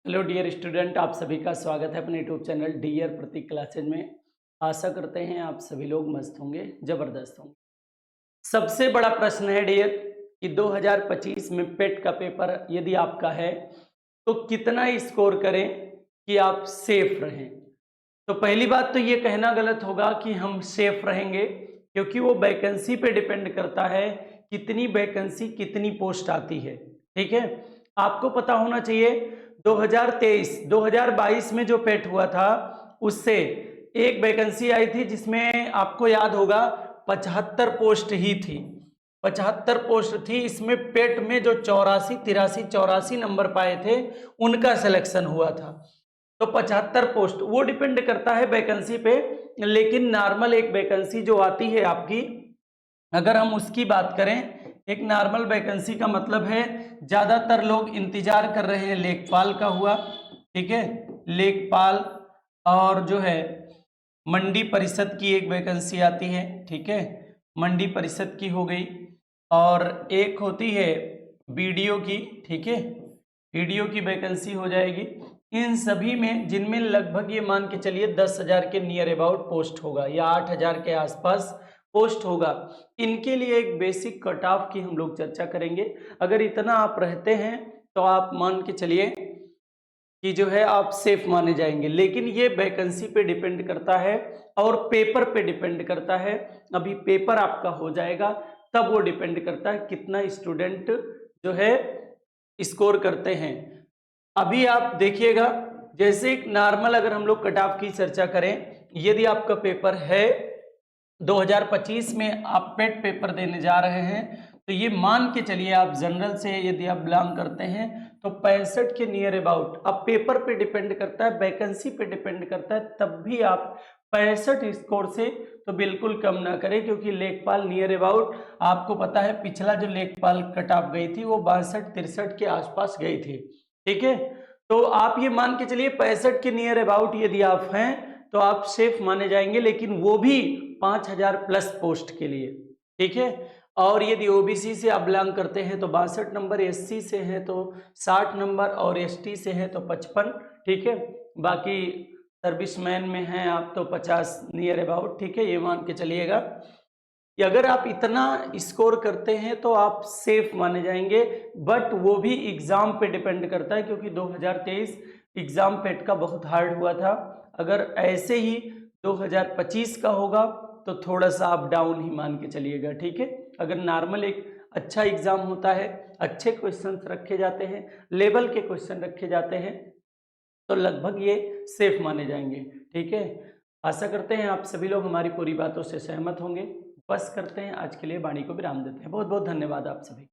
Hello dear student, आप सभी का स्वागत है अपने यूट्यूब चैनल डियर प्रतीक क्लासेज में। आशा करते हैं आप सभी लोग मस्त होंगे, ज़बरदस्त होंगे। सबसे बड़ा प्रश्न है डियर कि 2025 में पेट का पेपर यदि आपका है तो कितना स्कोर करें कि आप सेफ रहें। तो पहली बात तो ये कहना गलत होगा कि हम सेफ रहेंगे, क्योंकि वो वैकेंसी पे डिपेंड करता है कितनी वैकेंसी कितनी पोस्ट आती है। ठीक है, आपको पता होना चाहिए 2023 2022 में जो पेट हुआ था उससे एक वैकेंसी आई थी जिसमें आपको याद होगा 75 पोस्ट ही थी। 75 पोस्ट थी, इसमें पेट में जो 84 नंबर पाए थे उनका सिलेक्शन हुआ था। तो 75 पोस्ट वो डिपेंड करता है वैकेंसी पे। लेकिन नॉर्मल एक वैकेंसी जो आती है आपकी, अगर हम उसकी बात करें, एक नॉर्मल वैकेंसी का मतलब है ज़्यादातर लोग इंतजार कर रहे हैं लेखपाल का हुआ। ठीक है, लेखपाल और जो है मंडी परिषद की एक वैकेंसी आती है। ठीक है, मंडी परिषद की हो गई, और एक होती है बीडीओ की। ठीक है, बीडीओ की वैकेंसी हो जाएगी। इन सभी में जिनमें लगभग ये मान के चलिए 10,000 के नियर अबाउट पोस्ट होगा या 8,000 के आसपास पोस्ट होगा। इनके लिए एक बेसिक कट ऑफ की हम लोग चर्चा करेंगे। अगर इतना आप रहते हैं तो आप मान के चलिए कि जो है आप सेफ माने जाएंगे। लेकिन ये वैकेंसी पे डिपेंड करता है और पेपर पे डिपेंड करता है। अभी पेपर आपका हो जाएगा तब वो डिपेंड करता है कितना स्टूडेंट जो है स्कोर करते हैं। अभी आप देखिएगा, जैसे एक नॉर्मल अगर हम लोग कट ऑफ की चर्चा करें, यदि आपका पेपर है 2025 में आप पेट पेपर देने जा रहे हैं, तो ये मान के चलिए आप जनरल से यदि आप बिलोंग करते हैं तो 65 के नियर अबाउट। अब पेपर पे डिपेंड करता है, वैकेंसी पे डिपेंड करता है, तब भी आप 65 स्कोर से तो बिल्कुल कम ना करें, क्योंकि लेखपाल नियर अबाउट आपको पता है पिछला जो लेखपाल कट ऑफ गई थी वो 62-63 के आसपास गई थी। ठीक है, तो आप ये मान के चलिए 65 के नियर अबाउट यदि आप हैं तो आप सेफ माने जाएंगे, लेकिन वो भी 5,000 प्लस पोस्ट के लिए। ठीक है, और यदि ओबीसी से आप बिलोंग करते हैं तो 62 नंबर, एससी से है तो 60 नंबर और एसटी से है तो 55। ठीक है, बाकी सर्विसमैन में हैं आप तो 50 नियर अबाउट। ठीक है, ये मान के चलिएगा कि अगर आप इतना स्कोर करते हैं तो आप सेफ माने जाएंगे। बट वो भी एग्ज़ाम पे डिपेंड करता है, क्योंकि 2023 एग्ज़ाम पेट का बहुत हार्ड हुआ था। अगर ऐसे ही 2025 का होगा तो थोड़ा सा आप डाउन ही मान के चलिएगा। ठीक है, अगर नॉर्मल एक अच्छा एग्ज़ाम होता है, अच्छे क्वेश्चंस रखे जाते हैं, लेवल के क्वेश्चन रखे जाते हैं, तो लगभग ये सेफ माने जाएंगे। ठीक है, आशा करते हैं आप सभी लोग हमारी पूरी बातों से सहमत होंगे। बस करते हैं आज के लिए वाणी को विराम देते हैं। बहुत बहुत धन्यवाद आप सभी।